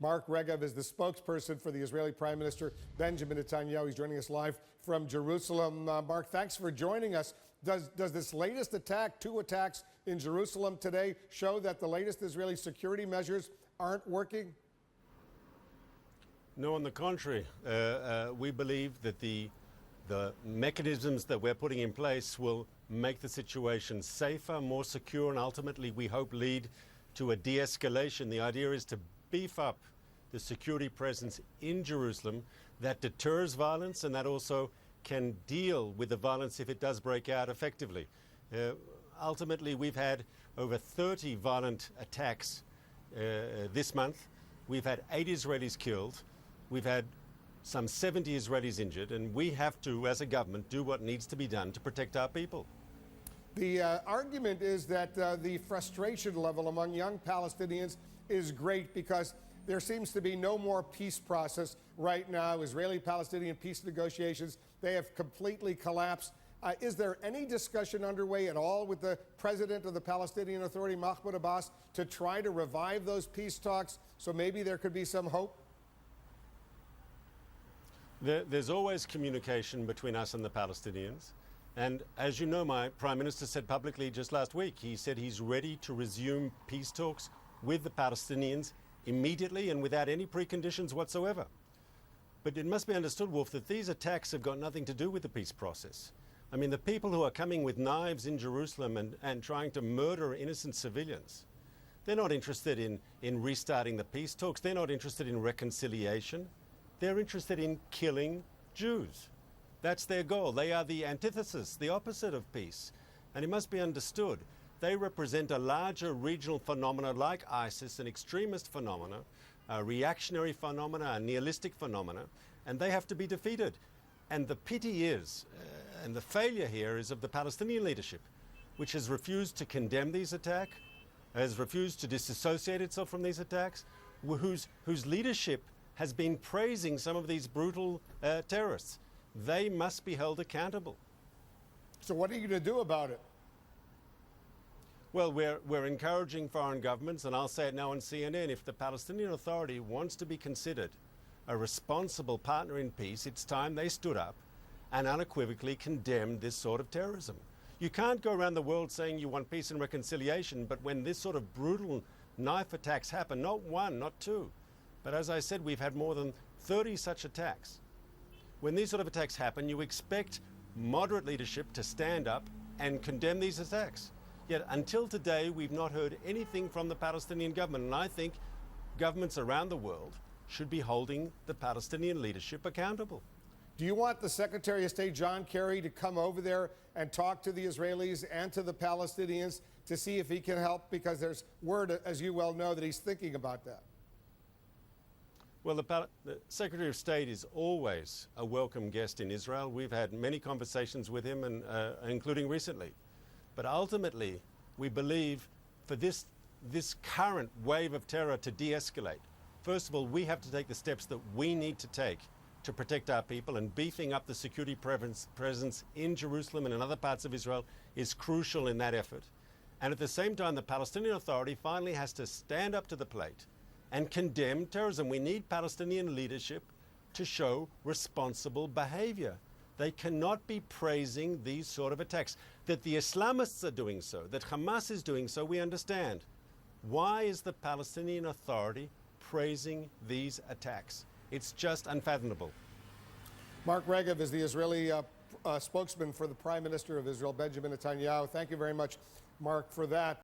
Mark Regev is the spokesperson for the Israeli Prime Minister Benjamin Netanyahu. He's joining us live from Jerusalem. Mark, thanks for joining us. Does this latest attack, two attacks in Jerusalem today, show that the latest Israeli security measures aren't working? No, on the contrary. We believe that the mechanisms that we're putting in place will make the situation safer, more secure, and ultimately, we hope, lead to a de-escalation. The idea is to beef up the security presence in Jerusalem that deters violence and that also can deal with the violence if it does break out effectively. Ultimately, we've had over 30 violent attacks this month. We've had 8 Israelis killed. We've had some 70 Israelis injured, and we have to, as a government, do what needs to be done to protect our people. The argument is that the frustration level among young Palestinians is great because there seems to be no more peace process right now. Israeli-Palestinian peace negotiations, they have completely collapsed. Is there any discussion underway at all with the president of the Palestinian Authority, Mahmoud Abbas, to try to revive those peace talks so maybe there could be some hope? There's always communication between us and the Palestinians. And as you know, my Prime Minister said publicly just last week, he said he's ready to resume peace talks with the Palestinians immediately and without any preconditions whatsoever. But it must be understood, Wolf, that these attacks have got nothing to do with the peace process. I mean, the people who are coming with knives in Jerusalem and trying to murder innocent civilians, they're not interested in restarting the peace talks. They're not interested in reconciliation. They're interested in killing Jews. That's their goal. They are the antithesis, the opposite of peace. And it must be understood, they represent a larger regional phenomena like ISIS, an extremist phenomena, a reactionary phenomena, a nihilistic phenomena, and they have to be defeated. And the pity is, and the failure here is of the Palestinian leadership, which has refused to condemn these attacks, has refused to disassociate itself from these attacks, whose leadership has been praising some of these brutal terrorists. They must be held accountable. So what are you going to do about it? Well, we're encouraging foreign governments, and I'll say it now on CNN, if the Palestinian Authority wants to be considered a responsible partner in peace, it's time they stood up and unequivocally condemned this sort of terrorism. You can't go around the world saying you want peace and reconciliation, but when this sort of brutal knife attacks happen, not one, not two, but as I said, we've had more than 30 such attacks. When these sort of attacks happen, you expect moderate leadership to stand up and condemn these attacks. Yet until today, we've not heard anything from the Palestinian government, and I think governments around the world should be holding the Palestinian leadership accountable. Do you want the Secretary of State, John Kerry, to come over there and talk to the Israelis and to the Palestinians to see if he can help? Because there's word, as you well know, that he's thinking about that. Well, the Secretary of State is always a welcome guest in Israel. We've had many conversations with him, and including recently. But ultimately, we believe for this current wave of terror to de-escalate, first of all, we have to take the steps that we need to take to protect our people, and beefing up the security presence in Jerusalem and in other parts of Israel is crucial in that effort. And at the same time, the Palestinian Authority finally has to stand up to the plate and condemn terrorism. We need Palestinian leadership to show responsible behavior. They cannot be praising these sort of attacks. That the Islamists are doing so, that Hamas is doing so, we understand. Why is the Palestinian Authority praising these attacks? It's just unfathomable. Mark Regev is the Israeli spokesman for the Prime Minister of Israel, Benjamin Netanyahu. Thank you very much, Mark, for that.